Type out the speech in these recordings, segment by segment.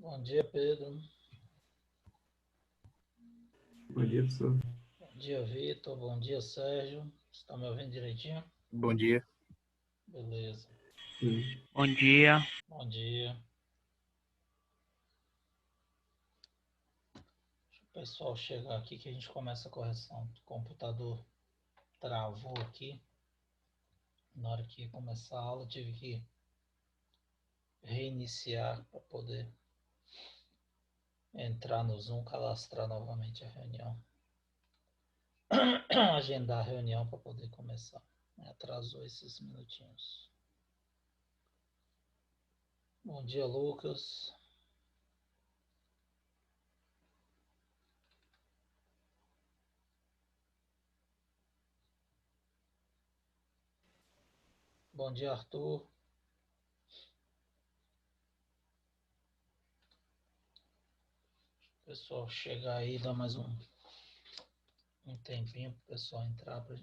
Bom dia, Pedro. Bom dia, professor. Bom dia, Vitor. Bom dia, Sérgio. Você está me ouvindo direitinho? Bom dia. Beleza. Sim. Bom dia. Bom dia. Deixa o pessoal chegar aqui que a gente começa a correção. O computador travou aqui. Na hora que ia começar a aula, tive que reiniciar para poder entrar no Zoom, cadastrar novamente a reunião. Agendar a reunião para poder começar. Atrasou esses minutinhos. Bom dia, Lucas. Bom dia, Arthur. Pessoal chegar aí, dá mais um tempinho para o pessoal entrar para a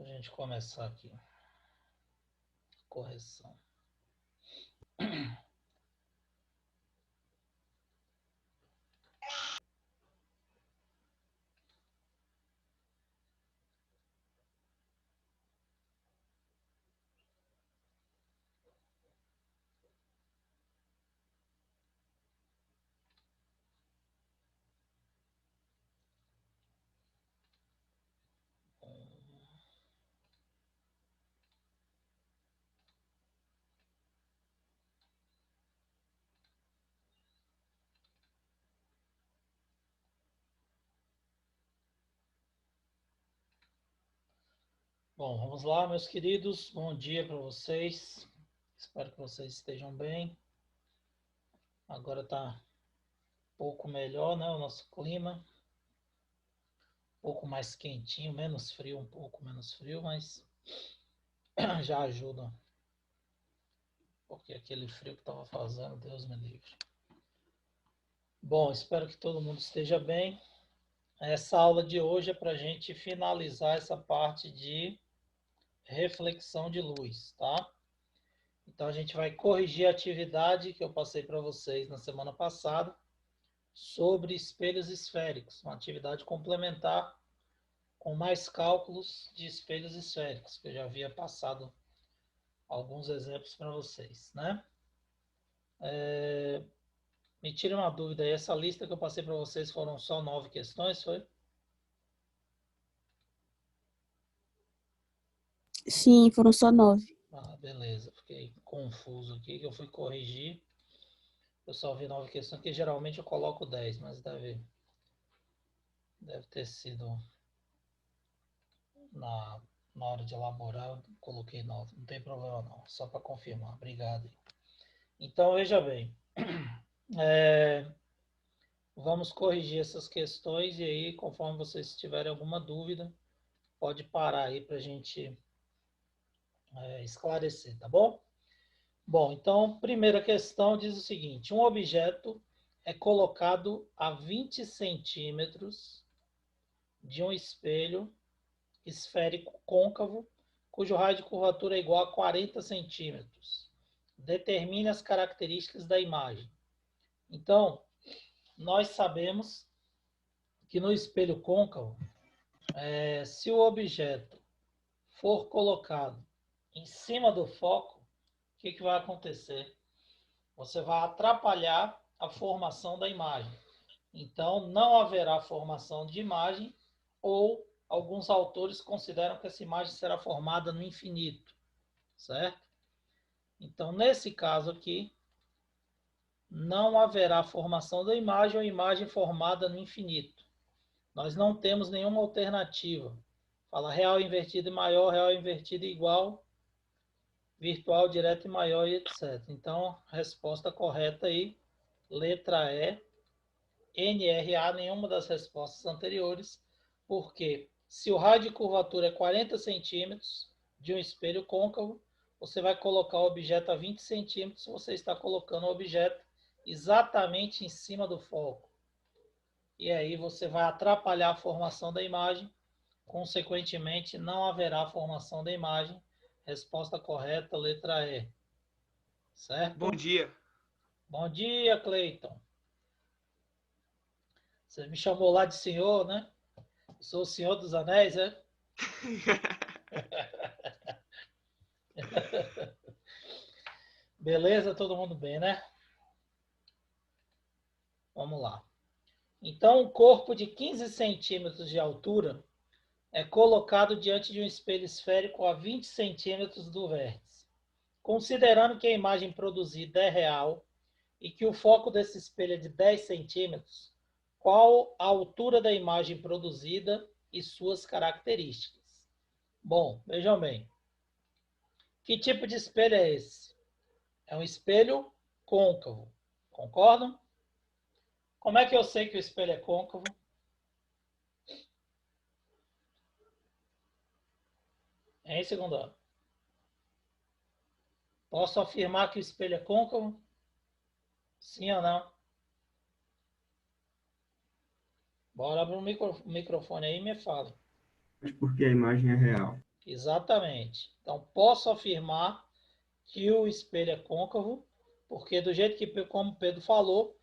gente começar aqui. Correção. Bom, vamos lá, meus queridos. Bom dia para vocês. Espero que vocês estejam bem. Agora está um pouco melhor, né? O nosso clima. Um pouco mais quentinho, menos frio, um pouco menos frio, mas já ajuda. Porque aquele frio que estava fazendo, Deus me livre. Bom, espero que todo mundo esteja bem. Essa aula de hoje é para a gente finalizar essa parte de reflexão de luz, tá? Então a gente vai corrigir a atividade que eu passei para vocês na semana passada sobre espelhos esféricos, uma atividade complementar com mais cálculos de espelhos esféricos, que eu já havia passado alguns exemplos para vocês, né? Me tire uma dúvida aí, essa lista que eu passei para vocês foram só 9 questões, foi? Sim, foram só 9. Ah, beleza, fiquei confuso aqui, que eu fui corrigir. Eu só vi 9 questões, que geralmente eu coloco 10, mas deve ter sido na hora de elaborar, eu coloquei 9, não tem problema não, só para confirmar, obrigado. Então, veja bem, vamos corrigir essas questões e aí, conforme vocês tiverem alguma dúvida, pode parar aí para a gente esclarecer, tá bom? Bom, então, primeira questão diz o seguinte: um objeto é colocado a 20 centímetros de um espelho esférico côncavo, cujo raio de curvatura é igual a 40 centímetros. Determine as características da imagem. Então, nós sabemos que no espelho côncavo, se o objeto for colocado em cima do foco, o que vai acontecer? Você vai atrapalhar a formação da imagem. Então, não haverá formação de imagem, ou alguns autores consideram que essa imagem será formada no infinito, certo? Então, nesse caso aqui, não haverá formação da imagem ou imagem formada no infinito. Nós não temos nenhuma alternativa. Fala real invertido e maior, real invertido e igual, virtual direto e maior e etc. Então, resposta correta aí, letra E, NRA, nenhuma das respostas anteriores, porque se o raio de curvatura é 40 centímetros de um espelho côncavo, você vai colocar o objeto a 20 centímetros, você está colocando o objeto exatamente em cima do foco. E aí você vai atrapalhar a formação da imagem, consequentemente não haverá formação da imagem, Resposta correta, letra E. Certo? Bom dia. Bom dia, Cleiton. Você me chamou lá de senhor, né? Eu sou o Senhor dos Anéis, é? Beleza? Todo mundo bem, né? Vamos lá. Então, um corpo de 15 centímetros de altura é colocado diante de um espelho esférico a 20 centímetros do vértice. Considerando que a imagem produzida é real e que o foco desse espelho é de 10 centímetros, qual a altura da imagem produzida e suas características? Bom, vejam bem. Que tipo de espelho é esse? É um espelho côncavo. Concordam? Como é que eu sei que o espelho é côncavo? Em segundo ano. Posso afirmar que o espelho é côncavo? Sim ou não? Bora abrir o microfone aí e me fala. Mas porque a imagem é real. Exatamente. Então, posso afirmar que o espelho é côncavo, porque do jeito que, como Pedro falou,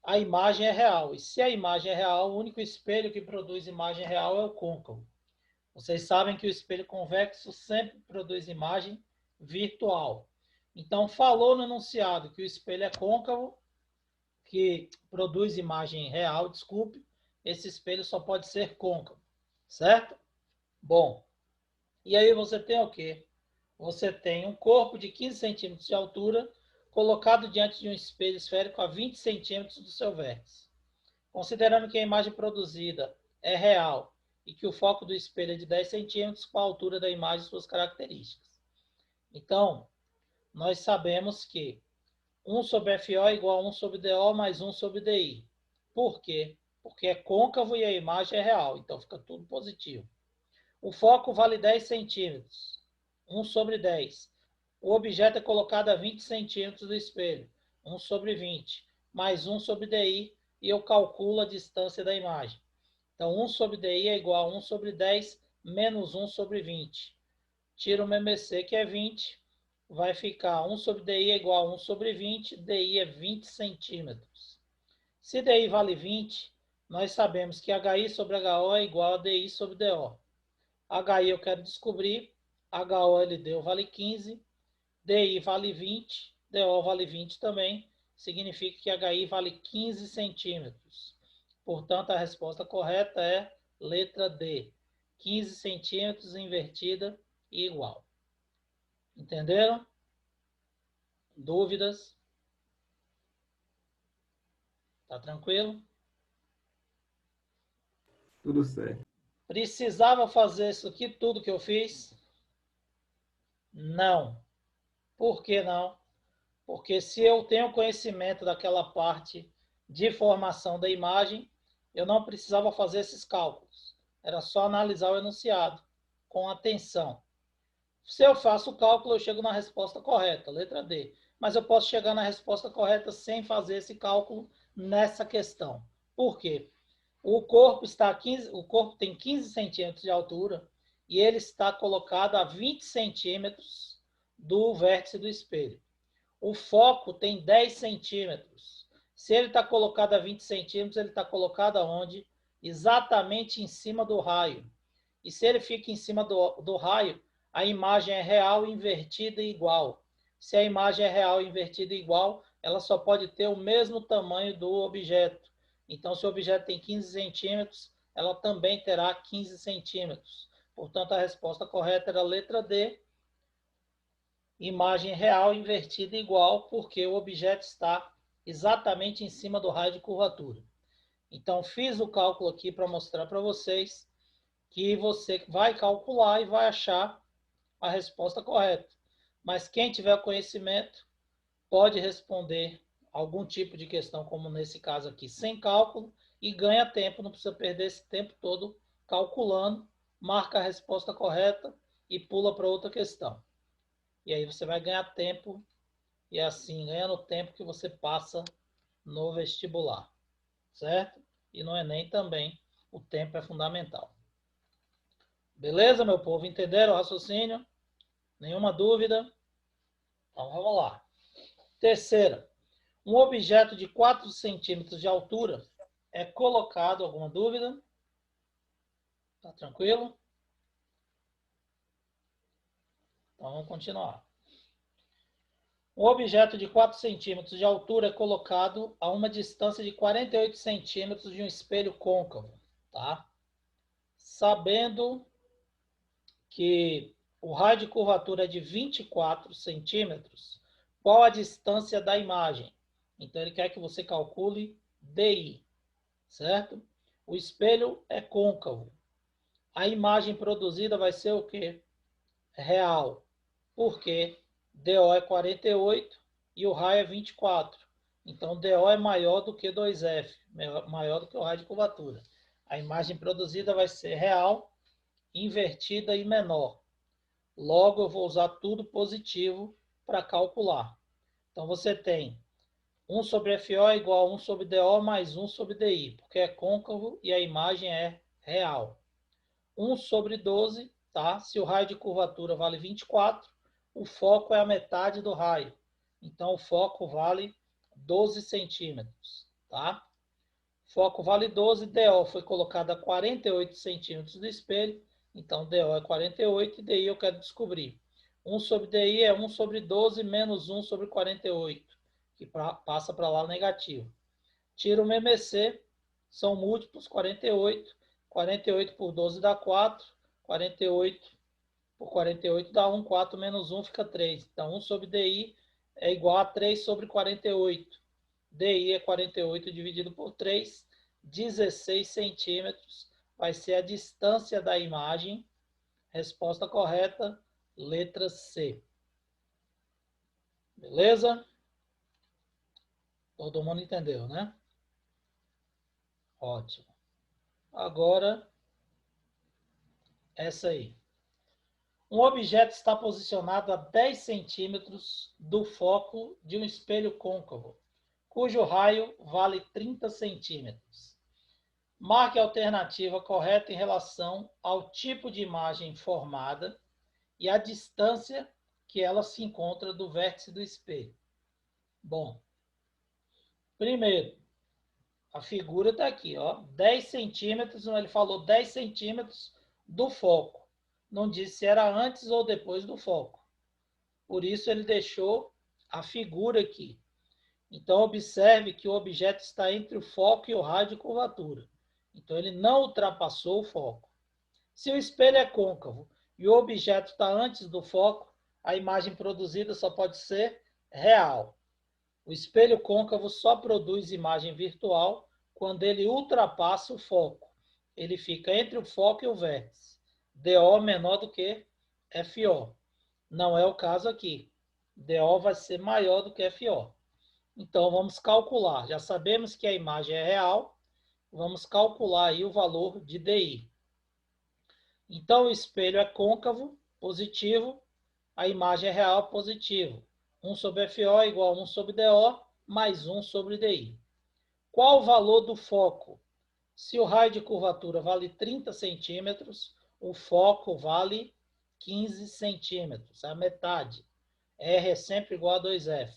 a imagem é real. E se a imagem é real, o único espelho que produz imagem real é o côncavo. Vocês sabem que o espelho convexo sempre produz imagem virtual. Então, falou no enunciado que o espelho é côncavo, que produz imagem real, desculpe, esse espelho só pode ser côncavo, certo? Bom, e aí você tem o quê? Você tem um corpo de 15 centímetros de altura colocado diante de um espelho esférico a 20 centímetros do seu vértice. Considerando que a imagem produzida é real e que o foco do espelho é de 10 centímetros, qual a altura da imagem e suas características? Então, nós sabemos que 1 sobre FO é igual a 1 sobre DO mais 1 sobre DI. Por quê? Porque é côncavo e a imagem é real, então fica tudo positivo. O foco vale 10 centímetros, 1 sobre 10. O objeto é colocado a 20 centímetros do espelho, 1 sobre 20, mais 1 sobre DI, e eu calculo a distância da imagem. Então, 1 sobre DI é igual a 1 sobre 10 menos 1 sobre 20. Tira o MMC, que é 20, vai ficar 1 sobre DI é igual a 1 sobre 20, DI é 20 centímetros. Se DI vale 20, nós sabemos que HI sobre HO é igual a DI sobre DO. HI eu quero descobrir, HOLD vale 15, DI vale 20, DO vale 20 também, significa que HI vale 15 centímetros. Portanto, a resposta correta é letra D, 15 centímetros invertida e igual. Entenderam? Dúvidas? Tá tranquilo? Tudo certo. Precisava fazer isso aqui, tudo que eu fiz? Não. Por que não? Porque se eu tenho conhecimento daquela parte de formação da imagem, eu não precisava fazer esses cálculos. Era só analisar o enunciado com atenção. Se eu faço o cálculo, eu chego na resposta correta, letra D. Mas eu posso chegar na resposta correta sem fazer esse cálculo nessa questão. Por quê? O corpo tem 15 centímetros de altura e ele está colocado a 20 centímetros do vértice do espelho. O foco tem 10 centímetros. Se ele está colocado a 20 centímetros, ele está colocado aonde? Exatamente em cima do raio. E se ele fica em cima do raio, a imagem é real, invertida e igual. Se a imagem é real, invertida e igual, ela só pode ter o mesmo tamanho do objeto. Então, se o objeto tem 15 centímetros, ela também terá 15 centímetros. Portanto, a resposta correta era a letra D, imagem real, invertida e igual, porque o objeto está exatamente em cima do raio de curvatura. Então, fiz o cálculo aqui para mostrar para vocês que você vai calcular e vai achar a resposta correta. Mas quem tiver conhecimento pode responder algum tipo de questão, como nesse caso aqui, sem cálculo, e ganha tempo, não precisa perder esse tempo todo calculando, marca a resposta correta e pula para outra questão. E aí você vai ganhar tempo, e assim, ganhando tempo que você passa no vestibular, certo? E no Enem também, o tempo é fundamental. Beleza, meu povo? Entenderam o raciocínio? Nenhuma dúvida? Então vamos lá. Terceira, um objeto de 4 centímetros de altura é colocado, alguma dúvida? Tá tranquilo? Então vamos continuar. Um objeto de 4 centímetros de altura é colocado a uma distância de 48 centímetros de um espelho côncavo, tá? Sabendo que o raio de curvatura é de 24 centímetros, qual a distância da imagem? Então ele quer que você calcule DI, certo? O espelho é côncavo. A imagem produzida vai ser o quê? Real. Por quê? DO é 48 e o raio é 24. Então, DO é maior do que 2F, maior do que o raio de curvatura. A imagem produzida vai ser real, invertida e menor. Logo, eu vou usar tudo positivo para calcular. Então, você tem 1 sobre FO é igual a 1 sobre DO mais 1 sobre DI, porque é côncavo e a imagem é real. 1 sobre 12, tá? Se o raio de curvatura vale 24, o foco é a metade do raio. Então, o foco vale 12 centímetros, tá? Foco vale 12, DO foi colocado a 48 centímetros do espelho, então DO é 48 e DI eu quero descobrir. 1 sobre DI é 1 sobre 12 menos 1 sobre 48, que passa para lá o negativo. Tira o MMC, são múltiplos, 48. 48 por 12 dá 4. 48 por 48 dá 1. 4 menos 1 fica 3. Então, 1 sobre DI é igual a 3 sobre 48. DI é 48 dividido por 3. 16 centímetros vai ser a distância da imagem. Resposta correta, letra C. Beleza? Todo mundo entendeu, né? Ótimo. Agora, essa aí. Um objeto está posicionado a 10 centímetros do foco de um espelho côncavo, cujo raio vale 30 centímetros. Marque a alternativa correta em relação ao tipo de imagem formada e a distância que ela se encontra do vértice do espelho. Bom, primeiro, a figura está aqui, ó, 10 centímetros, ele falou 10 centímetros do foco. Não disse se era antes ou depois do foco. Por isso ele deixou a figura aqui. Então observe que o objeto está entre o foco e o raio de curvatura. Então ele não ultrapassou o foco. Se o espelho é côncavo e o objeto está antes do foco, a imagem produzida só pode ser real. O espelho côncavo só produz imagem virtual quando ele ultrapassa o foco. Ele fica entre o foco e o vértice. DO menor do que FO. Não é o caso aqui. DO vai ser maior do que FO. Então, vamos calcular. Já sabemos que a imagem é real. Vamos calcular aí o valor de DI. Então, o espelho é côncavo, positivo. A imagem é real, positivo. 1 sobre FO é igual a 1 sobre DO, mais 1 sobre DI. Qual o valor do foco? Se o raio de curvatura vale 30 centímetros, o foco vale 15 centímetros, a metade. R é sempre igual a 2F.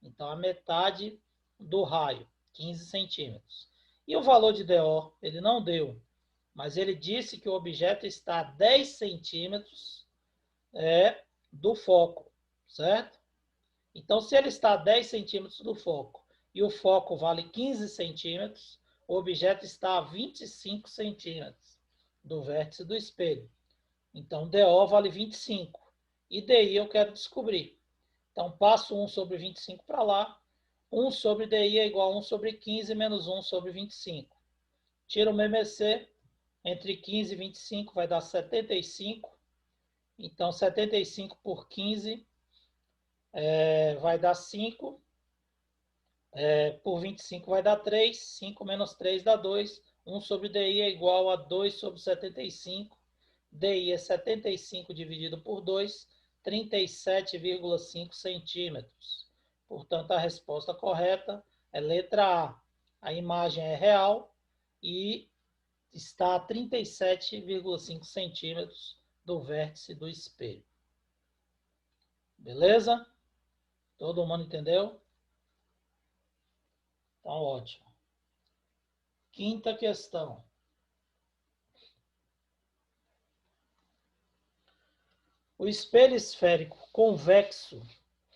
Então, a metade do raio, 15 centímetros. E o valor de DO? Ele não deu, mas ele disse que o objeto está a 10 centímetros do foco, certo? Então, se ele está a 10 centímetros do foco e o foco vale 15 centímetros, o objeto está a 25 centímetros do vértice do espelho. Então, DO vale 25. E DI eu quero descobrir. Então, passo 1 sobre 25 para lá. 1 sobre DI é igual a 1 sobre 15 menos 1 sobre 25. Tira o MMC. Entre 15 e 25 vai dar 75. Então, 75 por 15 vai dar 5. Por 25 vai dar 3. 5 menos 3 dá 2. 1 sobre DI é igual a 2 sobre 75. DI é 75 dividido por 2, 37,5 centímetros. Portanto, a resposta correta é letra A. A imagem é real e está a 37,5 centímetros do vértice do espelho. Beleza? Todo mundo entendeu? Então, ótimo. Quinta questão. O espelho esférico convexo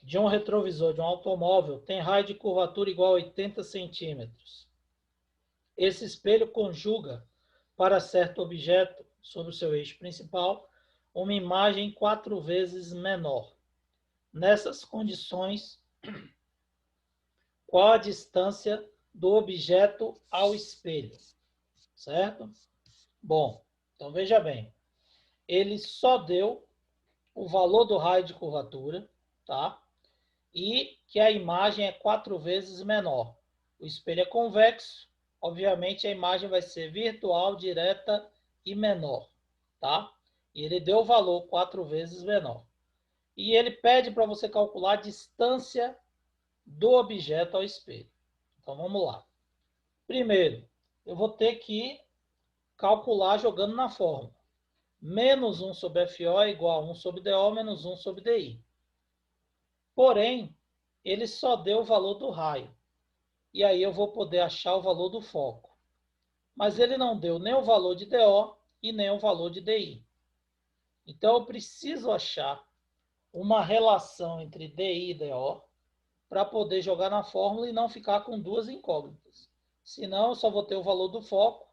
de um retrovisor de um automóvel tem raio de curvatura igual a 80 centímetros. Esse espelho conjuga para certo objeto sobre o seu eixo principal uma imagem 4 vezes menor. Nessas condições, qual a distância do objeto ao espelho? Certo? Bom, então veja bem. Ele só deu o valor do raio de curvatura, tá? E que a imagem é 4 vezes menor. O espelho é convexo, obviamente a imagem vai ser virtual, direta e menor, tá? E ele deu o valor 4 vezes menor. E ele pede para você calcular a distância do objeto ao espelho. Então vamos lá. Primeiro, eu vou ter que calcular jogando na fórmula. Menos 1 sobre FO é igual a 1 sobre DO menos 1 sobre DI. Porém, ele só deu o valor do raio. E aí eu vou poder achar o valor do foco. Mas ele não deu nem o valor de DO e nem o valor de DI. Então eu preciso achar uma relação entre DI e DO para poder jogar na fórmula e não ficar com duas incógnitas. Senão eu só vou ter o valor do foco,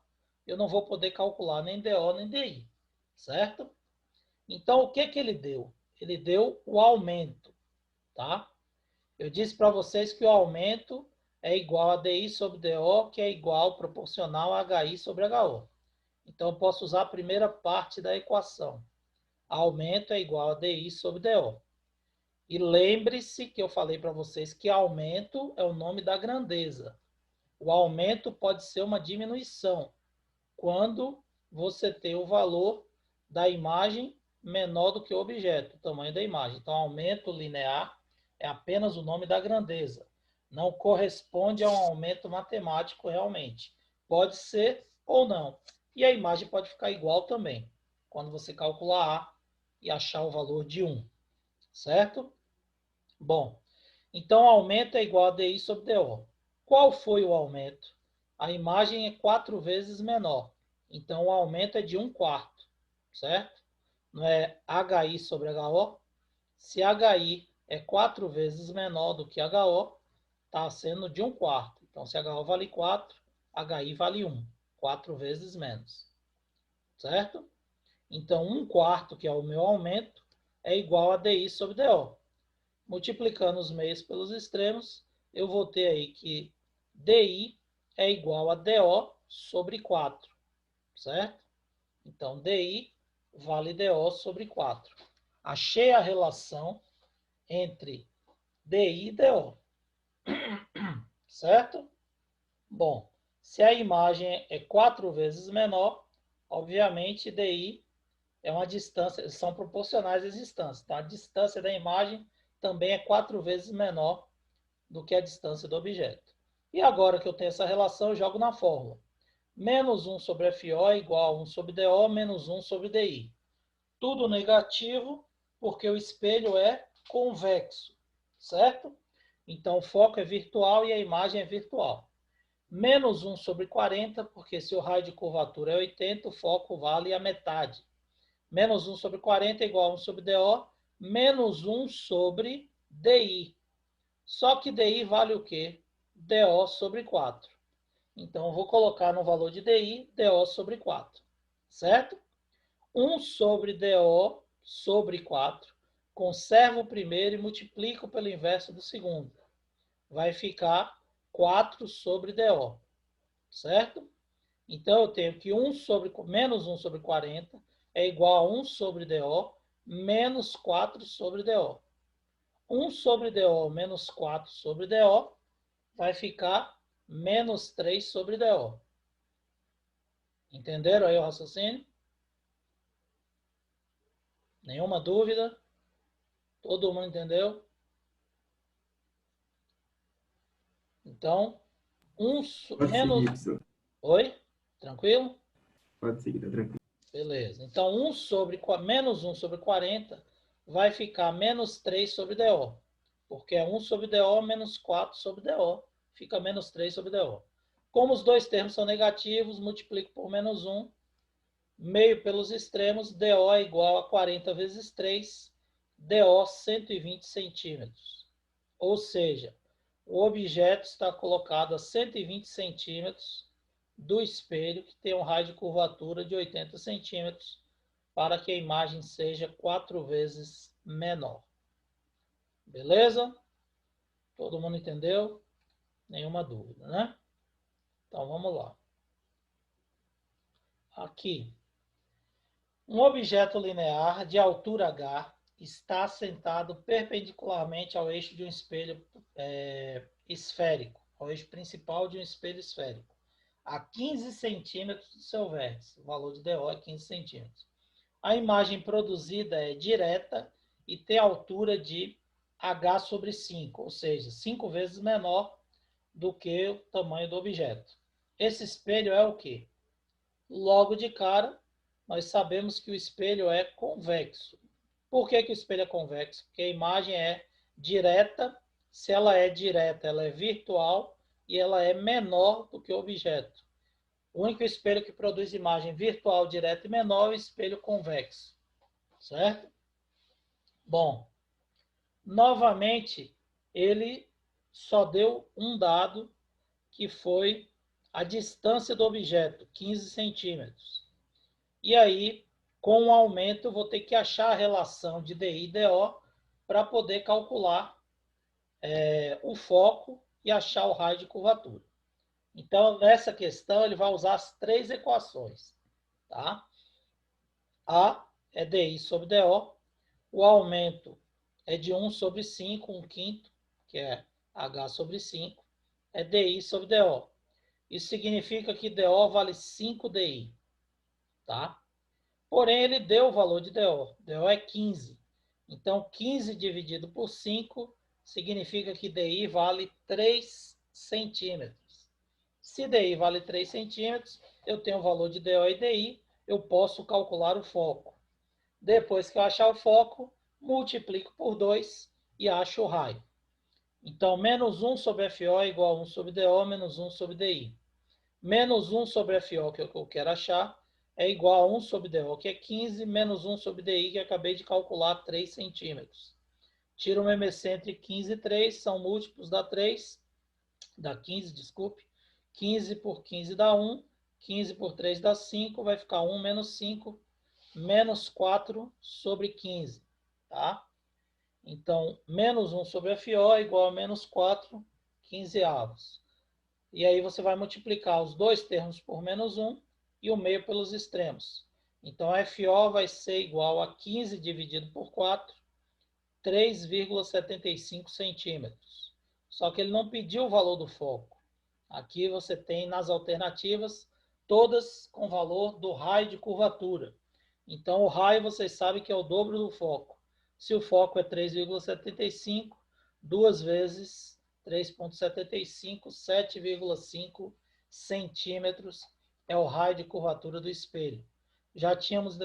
eu não vou poder calcular nem DO nem DI. Certo? Então o que ele deu? Ele deu o aumento. Tá? Eu disse para vocês que o aumento é igual a DI sobre DO, que é igual, proporcional a HI sobre HO. Então, eu posso usar a primeira parte da equação. Aumento é igual a DI sobre DO. E lembre-se que eu falei para vocês que aumento é o nome da grandeza. O aumento pode ser uma diminuição, quando você tem o valor da imagem menor do que o objeto, o tamanho da imagem. Então, aumento linear é apenas o nome da grandeza. Não corresponde a um aumento matemático realmente. Pode ser ou não. E a imagem pode ficar igual também, quando você calcular A e achar o valor de 1. Certo? Bom, então aumento é igual a DI sobre DO. Qual foi o aumento? A imagem é 4 vezes menor. Então o aumento é de 1/4. Certo? Não é HI sobre HO? Se HI é 4 vezes menor do que HO, está sendo de 1/4. Então, se HO vale 4, HI vale 1. 4 vezes menos. Certo? Então, 1/4, que é o meu aumento, é igual a DI sobre DO. Multiplicando os meios pelos extremos, eu vou ter aí que DI é igual a DO sobre 4. Certo? Então, DI vale DO sobre 4. Achei a relação entre DI e DO. Certo? Bom, se a imagem é 4 vezes menor, obviamente DI é uma distância, são proporcionais às distâncias. Então, a distância da imagem também é 4 vezes menor do que a distância do objeto. E agora que eu tenho essa relação, eu jogo na fórmula. Menos 1 sobre FO é igual a 1 sobre DO menos 1 sobre DI. Tudo negativo, porque o espelho é convexo, certo? Então, o foco é virtual e a imagem é virtual. Menos 1 sobre 40, porque se o raio de curvatura é 80, o foco vale a metade. Menos 1 sobre 40 é igual a 1 sobre DO, menos 1 sobre DI. Só que DI vale o quê? DO sobre 4. Então, eu vou colocar no valor de DI, DO sobre 4. Certo? 1 sobre DO sobre 4. Conservo o primeiro e multiplico pelo inverso do segundo. Vai ficar 4 sobre DO. Certo? Então, eu tenho que menos 1 sobre 40 é igual a 1 sobre DO menos 4 sobre DO. 1 sobre DO menos 4 sobre DO vai ficar menos 3 sobre DO. Entenderam aí o raciocínio? Nenhuma dúvida? Todo mundo entendeu? Então, Pode menos... seguir, professor. Oi? Tranquilo? Pode seguir, tá tranquilo. Beleza. Então, menos 1 sobre 40 vai ficar menos 3 sobre DO, porque é 1 sobre DO menos 4 sobre DO, fica menos 3 sobre DO. Como os dois termos são negativos, multiplico por menos 1, meio pelos extremos, DO é igual a 40 vezes 3, DO 120 centímetros. Ou seja, o objeto está colocado a 120 centímetros do espelho, que tem um raio de curvatura de 80 centímetros, para que a imagem seja 4 vezes menor. Beleza? Todo mundo entendeu? Nenhuma dúvida, né? Então, vamos lá. Aqui. Um objeto linear de altura h está assentado perpendicularmente ao eixo de um espelho esférico, ao eixo principal de um espelho esférico, a 15 centímetros do seu vértice. O valor de DO é 15 centímetros. A imagem produzida é direta e tem altura de h sobre 5, ou seja, 5 vezes menor do que o tamanho do objeto. Esse espelho é o quê? Logo de cara, nós sabemos que o espelho é convexo. Por que o espelho é convexo? Porque a imagem é direta. Se ela é direta, ela é virtual e ela é menor do que o objeto. O único espelho que produz imagem virtual, direta e menor é o espelho convexo. Certo? Bom, novamente, ele só deu um dado, que foi a distância do objeto, 15 centímetros. E aí, com o aumento, vou ter que achar a relação de DI e DO para poder calcular o foco e achar o raio de curvatura. Então, nessa questão, ele vai usar as três equações. Tá? A é DI sobre DO, o aumento é de 1 sobre 5, 1/5, que é H sobre 5, é DI sobre DO. Isso significa que DO vale 5 DI. Tá? Porém, ele deu o valor de DO. DO é 15. Então, 15 dividido por 5 significa que DI vale 3 centímetros. Se DI vale 3 centímetros, eu tenho o valor de DO e DI, eu posso calcular o foco. Depois que eu achar o foco, multiplico por 2 e acho o raio. Então, menos 1 sobre FO é igual a 1 sobre DO menos 1 sobre DI. Menos 1 sobre FO, que é o que eu quero achar, é igual a 1 sobre DO, que é 15, menos 1 sobre DI, que acabei de calcular, 3 centímetros. Tiro o MC entre 15 e 3, são múltiplos da 3, da 15, desculpe. 15 por 15 dá 1, 15 por 3 dá 5, vai ficar 1 menos 5, menos 4 sobre 15, tá? Então, menos 1 sobre FO é igual a menos 4, 15avos. E aí você vai multiplicar os dois termos por menos 1 e o meio pelos extremos. Então, FO vai ser igual a 15 dividido por 4, 3,75 centímetros. Só que ele não pediu o valor do foco. Aqui você tem nas alternativas todas com valor do raio de curvatura. Então, o raio vocês sabem que é o dobro do foco. Se o foco é 3,75, 2 vezes 3,75, 7,5 centímetros é o raio de curvatura do espelho. Já havíamos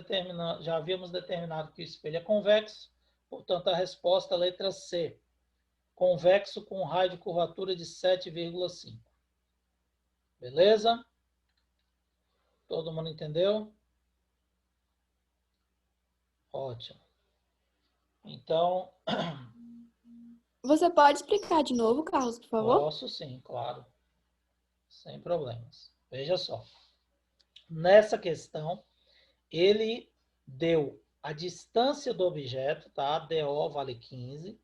determinado que o espelho é convexo, portanto, a resposta é a letra C. Convexo com raio de curvatura de 7,5. Beleza? Todo mundo entendeu? Ótimo. Então, Você pode explicar de novo, Carlos, por favor? posso sim, claro. Sem problemas. Veja só. Nessa questão, ele deu a distância do objeto, tá? DO vale 15,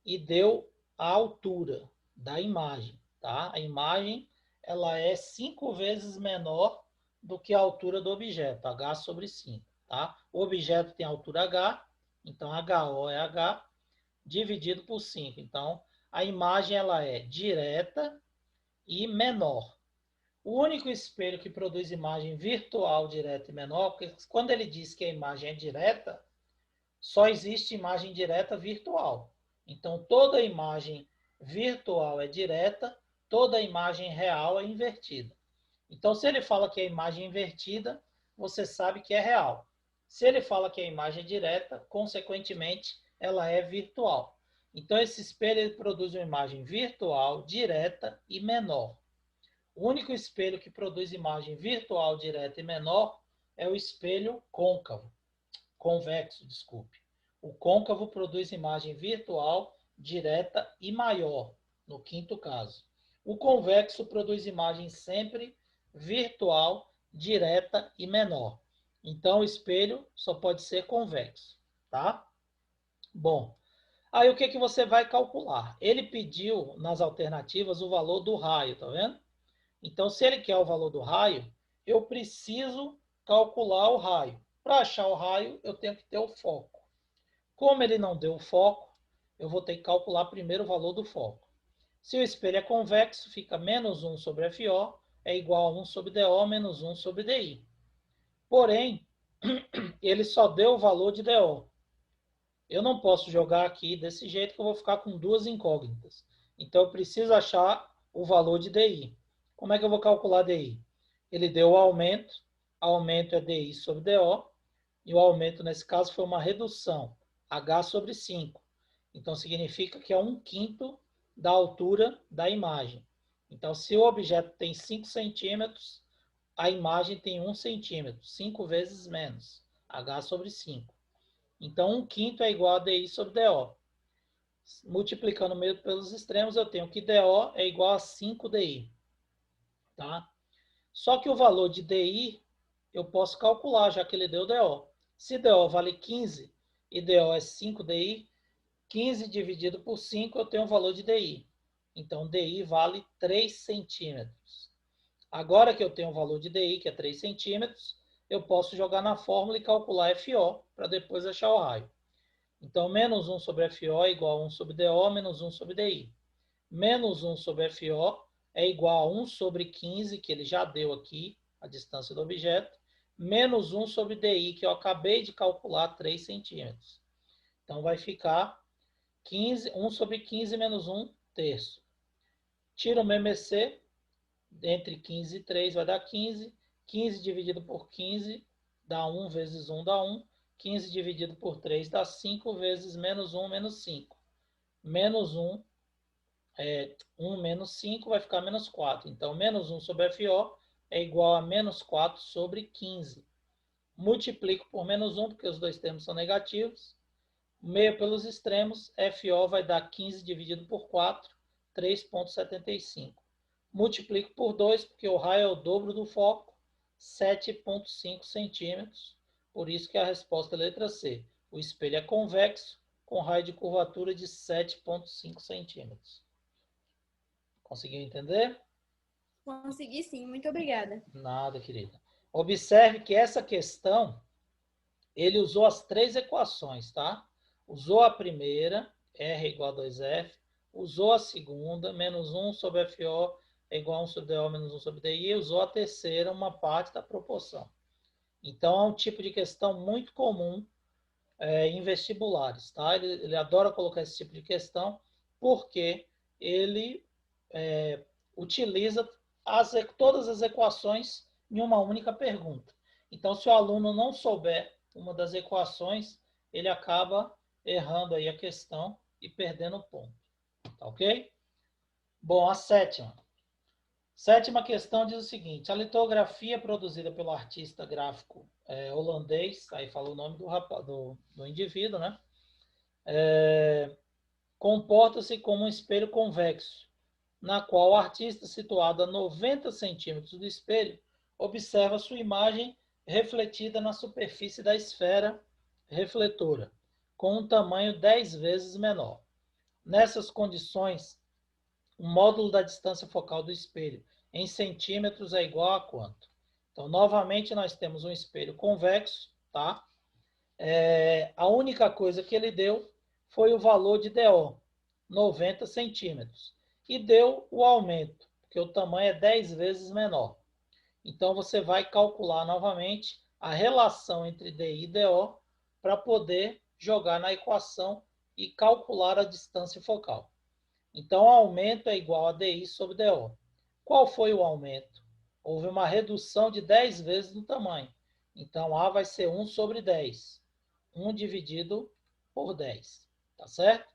e deu a altura da imagem, tá? A imagem, ela é 5 vezes menor do que a altura do objeto, H sobre 5, tá? O objeto tem altura H, então HO é H, dividido por 5. Então, a imagem ela é direta e menor. O único espelho que produz imagem virtual direta e menor, porque quando ele diz que a imagem é direta, só existe imagem direta virtual. Então, toda imagem virtual é direta, toda imagem real é invertida. Então, se ele fala que a imagem é invertida, você sabe que é real. Se ele fala que a imagem é direta, consequentemente, ela é virtual. Então, esse espelho ele produz uma imagem virtual, direta e menor. O único espelho que produz imagem virtual, direta e menor é o espelho convexo, desculpe. O côncavo produz imagem virtual, direta e maior, no quinto caso. O convexo produz imagem sempre virtual, direta e menor. Então, o espelho só pode ser convexo, tá? Bom, aí o que você vai calcular? Ele pediu nas alternativas o valor do raio, tá vendo? Então, se ele quer o valor do raio, eu preciso calcular o raio. Para achar o raio, eu tenho que ter o foco. Como ele não deu o foco, eu vou ter que calcular primeiro o valor do foco. Se o espelho é convexo, fica menos 1 sobre FO é igual a 1 sobre DO menos 1 sobre DI. Porém, ele só deu o valor de DO. Eu não posso jogar aqui desse jeito que eu vou ficar com duas incógnitas. Então, eu preciso achar o valor de DI. Como é que eu vou calcular DI? Ele deu o aumento é DI sobre DO, e o aumento, nesse caso, foi uma redução, H sobre 5. Então, significa que é 1/5 da altura da imagem. Então, se o objeto tem 5 centímetros, a imagem tem 1 centímetro, 5 vezes menos, H sobre 5. Então, 1/5 é igual a DI sobre DO. Multiplicando meio pelos extremos, eu tenho que DO é igual a 5DI. Tá? Só que o valor de DI eu posso calcular, já que ele deu DO. Se DO vale 15 e DO é 5DI, 15 dividido por 5 eu tenho o valor de DI. Então, DI vale 3 centímetros. Agora que eu tenho o valor de DI, que é 3 centímetros, eu posso jogar na fórmula e calcular FO para depois achar o raio. Então, menos 1 sobre FO é igual a 1 sobre DO menos 1 sobre DI. Menos 1 sobre FO é igual a 1 sobre 15, que ele já deu aqui, a distância do objeto, menos 1 sobre DI, que eu acabei de calcular, 3 centímetros. Então, vai ficar 1 sobre 15 menos 1 terço. Tira o MMC, entre 15 e 3 vai dar 15. 15 dividido por 15 dá 1 vezes 1 dá 1. 15 dividido por 3 dá 5 vezes menos 1 menos 5. Menos 1 1 menos 5 vai ficar menos 4. Então, menos 1 sobre FO é igual a menos 4 sobre 15. Multiplico por menos 1, porque os dois termos são negativos. Meio pelos extremos, FO vai dar 15 dividido por 4, 3,75. Multiplico por 2, porque o raio é o dobro do foco, 7,5 centímetros. Por isso que a resposta é a letra C. O espelho é convexo, com raio de curvatura de 7,5 centímetros. Conseguiu entender? Consegui sim, muito obrigada. Nada, querida. Observe que essa questão, ele usou as 3 equações, tá? Usou a primeira, R igual a 2F, usou a segunda, menos 1 sobre FO é igual a 1 sobre DO menos 1 sobre DI, e usou a terceira, uma parte da proporção. Então, é um tipo de questão muito comum em vestibulares, tá? Ele adora colocar esse tipo de questão porque ele utiliza todas as equações em uma única pergunta. Então, se o aluno não souber uma das equações, ele acaba errando aí a questão e perdendo o ponto. Tá ok? Bom, a sétima. Sétima questão diz o seguinte: a litografia produzida pelo artista gráfico holandês, aí fala o nome do indivíduo, né? Comporta-se como um espelho convexo, na qual o artista, situado a 90 centímetros do espelho, observa sua imagem refletida na superfície da esfera refletora, com um tamanho 10 vezes menor. Nessas condições, o módulo da distância focal do espelho em centímetros é igual a quanto? Então, novamente, nós temos um espelho convexo, tá? A única coisa que ele deu foi o valor de DO, 90 centímetros. E deu o aumento, porque o tamanho é 10 vezes menor. Então, você vai calcular novamente a relação entre DI e DO para poder jogar na equação e calcular a distância focal. Então, o aumento é igual a DI sobre DO. Qual foi o aumento? Houve uma redução de 10 vezes no tamanho. Então, A vai ser 1 sobre 10. 1 dividido por 10. Tá certo?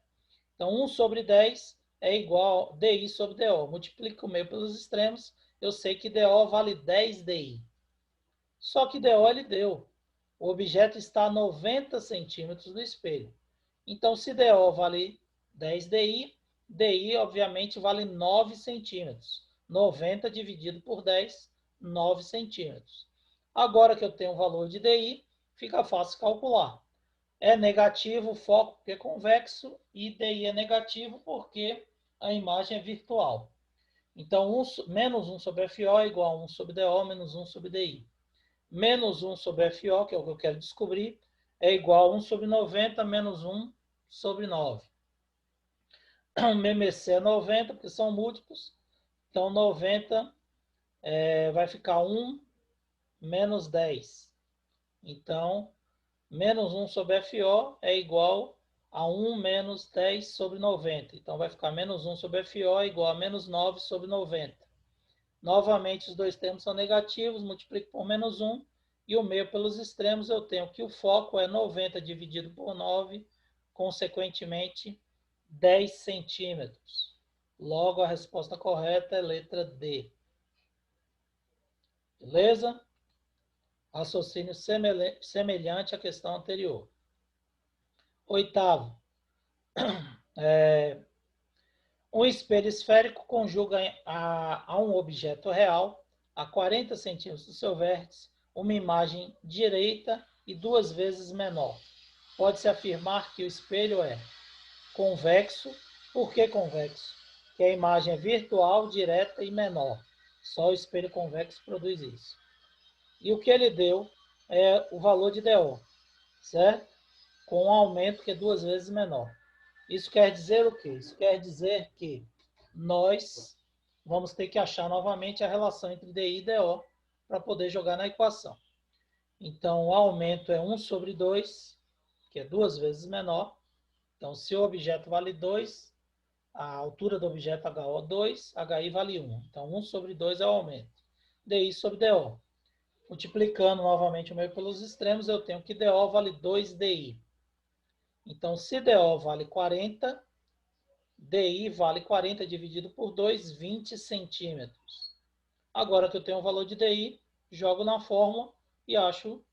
Então, 1 sobre 10 é igual a DI sobre DO. Multiplico o meio pelos extremos. Eu sei que DO vale 10 DI. Só que DO ele deu. O objeto está a 90 centímetros do espelho. Então, se DO vale 10 DI, DI obviamente vale 9 centímetros. 90 dividido por 10, 9 centímetros. Agora que eu tenho o valor de DI, fica fácil calcular. É negativo o foco porque é convexo e DI é negativo porque a imagem é virtual. Então, menos 1 sobre FO é igual a 1 sobre DO menos 1 sobre DI. Menos 1 sobre FO, que é o que eu quero descobrir, é igual a 1 sobre 90 menos 1 sobre 9. O MMC é 90, porque são múltiplos. Então, 90 vai ficar 1 menos 10. Então, menos 1 sobre FO é igual a 1 menos 10 sobre 90. Então, vai ficar menos 1 sobre FO é igual a menos 9 sobre 90. Novamente, os dois termos são negativos, multiplico por menos 1. E o meio pelos extremos, eu tenho que o foco é 90 dividido por 9, consequentemente, 10 centímetros. Logo, a resposta correta é letra D. Beleza? Raciocínio semelhante à questão anterior. Oitavo. Um espelho esférico conjuga a um objeto real, a 40 centímetros do seu vértice, uma imagem direita e 2 vezes menor. Pode-se afirmar que o espelho é convexo. Por que convexo? Porque a imagem é virtual, direta e menor. Só o espelho convexo produz isso. E o que ele deu é o valor de DO, certo? Com um aumento que é 2 vezes menor. Isso quer dizer o quê? Isso quer dizer que nós vamos ter que achar novamente a relação entre DI e DO para poder jogar na equação. Então, o aumento é 1 sobre 2, que é 2 vezes menor. Então, se o objeto vale 2, a altura do objeto HO 2, HI vale 1. Então, 1 sobre 2 é o aumento. DI sobre DO. Multiplicando novamente o meio pelos extremos, eu tenho que DO vale 2DI. Então, se DO vale 40, DI vale 40 dividido por 2, 20 centímetros. Agora que eu tenho o valor de DI, jogo na fórmula e acho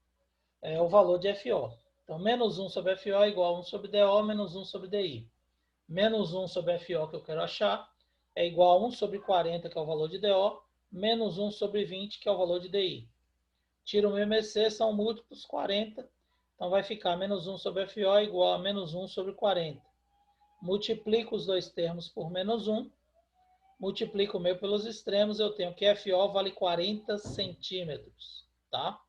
o valor de FO. Então, menos 1 sobre FO é igual a 1 sobre DO menos 1 sobre DI. Menos 1 sobre FO que eu quero achar é igual a 1 sobre 40, que é o valor de DO, menos 1 sobre 20, que é o valor de DI. Tiro o MMC, são múltiplos, 40. Então, vai ficar menos 1 sobre FO igual a menos 1 sobre 40. Multiplico os dois termos por menos 1. Multiplico o meio pelos extremos, eu tenho que FO vale 40 centímetros. Tá?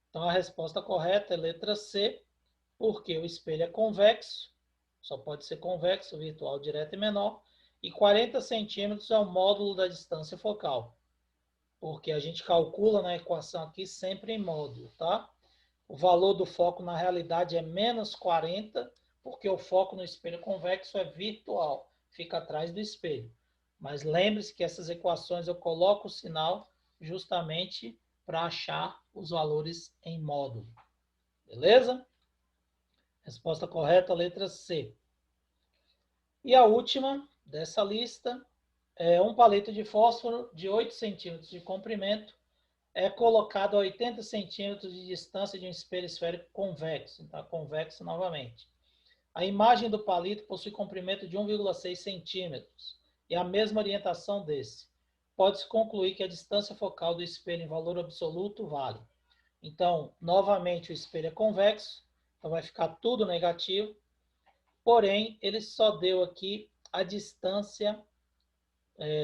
Então, a resposta correta é letra C, porque o espelho é convexo. Só pode ser convexo, virtual, direto e menor. E 40 centímetros é o módulo da distância focal. Porque a gente calcula na equação aqui sempre em módulo, tá? O valor do foco na realidade é menos 40, porque o foco no espelho convexo é virtual, fica atrás do espelho. Mas lembre-se que essas equações eu coloco o sinal justamente para achar os valores em módulo. Beleza? Resposta correta, letra C. E a última dessa lista é um palito de fósforo de 8 centímetros de comprimento é colocado a 80 centímetros de distância de um espelho esférico convexo. Então, convexo novamente. A imagem do palito possui comprimento de 1,6 centímetros e a mesma orientação desse. Pode-se concluir que a distância focal do espelho em valor absoluto vale. Então, novamente, o espelho é convexo, então vai ficar tudo negativo. Porém, ele só deu aqui a distância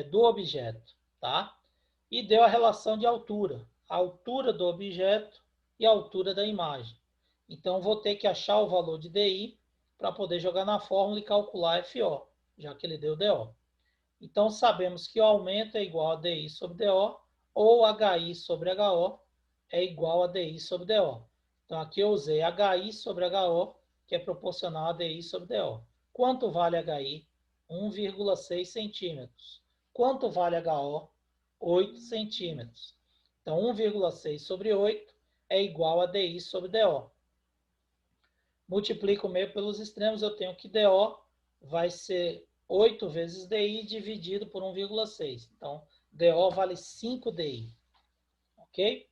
do objeto, tá? E deu a relação de altura, a altura do objeto e a altura da imagem. Então, vou ter que achar o valor de DI para poder jogar na fórmula e calcular FO, já que ele deu DO. Então, sabemos que o aumento é igual a DI sobre DO, ou HI sobre HO é igual a DI sobre DO. Então, aqui eu usei HI sobre HO, que é proporcional a DI sobre DO. Quanto vale HI? 1,6 centímetros. Quanto vale HO? 8 centímetros. Então, 1,6 sobre 8 é igual a DI sobre DO. Multiplico o meio pelos extremos, eu tenho que DO vai ser 8 vezes DI dividido por 1,6. Então, DO vale 5 DI. Ok?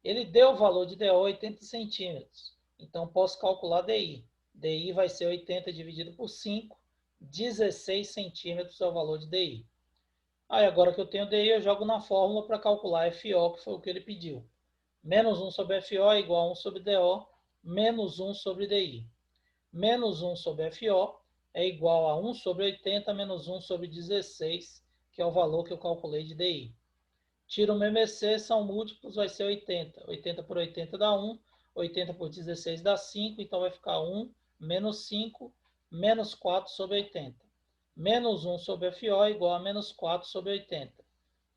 Ele deu o valor de DO 80 centímetros. Então, posso calcular DI. DI vai ser 80 dividido por 5, 16 centímetros é o valor de DI. Aí, agora que eu tenho DI, eu jogo na fórmula para calcular FO, que foi o que ele pediu. Menos 1 sobre FO é igual a 1 sobre DO, menos 1 sobre DI. Menos 1 sobre FO é igual a 1 sobre 80 menos 1 sobre 16, que é o valor que eu calculei de DI. Tiro o MMC, são múltiplos, vai ser 80. 80 por 80 dá 1, 80 por 16 dá 5, então vai ficar 1 menos 5 menos 4 sobre 80. Menos 1 sobre FO é igual a menos 4 sobre 80.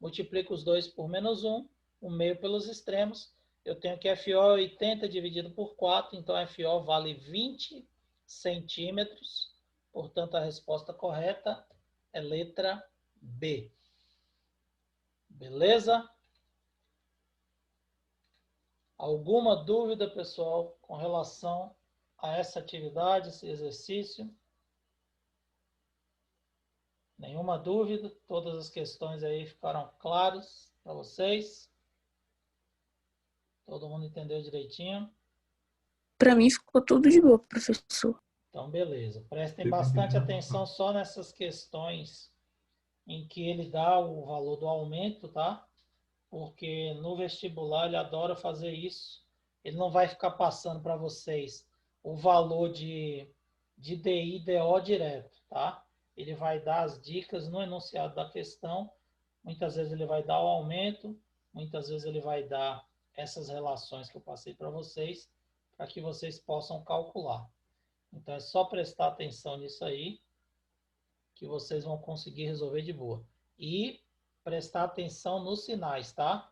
Multiplico os dois por menos 1, o meio pelos extremos. Eu tenho que FO é 80 dividido por 4, então FO vale 20 centímetros. Portanto, a resposta correta é letra B. Beleza? Alguma dúvida, pessoal, com relação a essa atividade, esse exercício? Nenhuma dúvida? Todas as questões aí ficaram claras para vocês? Todo mundo entendeu direitinho? Para mim ficou tudo de boa, professor. Então, beleza. Prestem bastante atenção só nessas questões em que ele dá o valor do aumento, tá? Porque no vestibular ele adora fazer isso. Ele não vai ficar passando para vocês o valor de DI e DO direto, tá? Ele vai dar as dicas no enunciado da questão. Muitas vezes ele vai dar o aumento, muitas vezes ele vai dar essas relações que eu passei para vocês, para que vocês possam calcular. Então é só prestar atenção nisso aí, que vocês vão conseguir resolver de boa. E prestar atenção nos sinais, tá?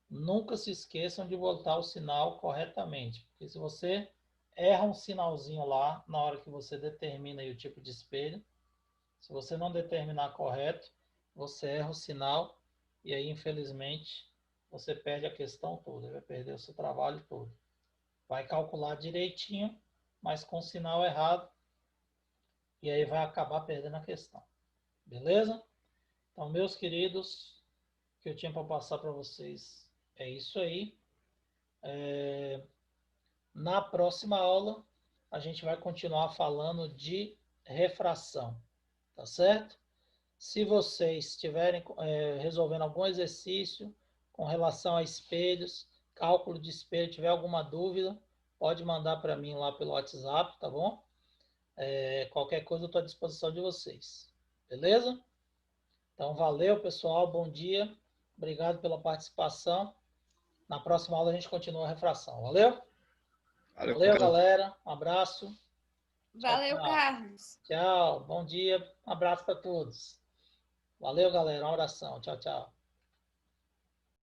Nunca se esqueçam de botar o sinal corretamente, porque se você erra um sinalzinho lá na hora que você determina aí o tipo de espelho, se você não determinar correto, você erra o sinal e aí, infelizmente, você perde a questão toda, vai perder o seu trabalho todo. Vai calcular direitinho, mas com o sinal errado, e aí vai acabar perdendo a questão. Beleza? Então, meus queridos, o que eu tinha para passar para vocês é isso aí. Na próxima aula, a gente vai continuar falando de refração, tá certo? Se vocês estiverem resolvendo algum exercício com relação a espelhos, cálculo de espelho, tiver alguma dúvida, pode mandar para mim lá pelo WhatsApp, tá bom? Qualquer coisa eu estou à disposição de vocês. Beleza? Então, valeu, pessoal. Bom dia. Obrigado pela participação. Na próxima aula a gente continua a refração. Valeu? Valeu, galera. Um abraço. Valeu, tchau. Carlos. Tchau. Bom dia. Um abraço para todos. Valeu, galera. Um abração. Tchau, tchau.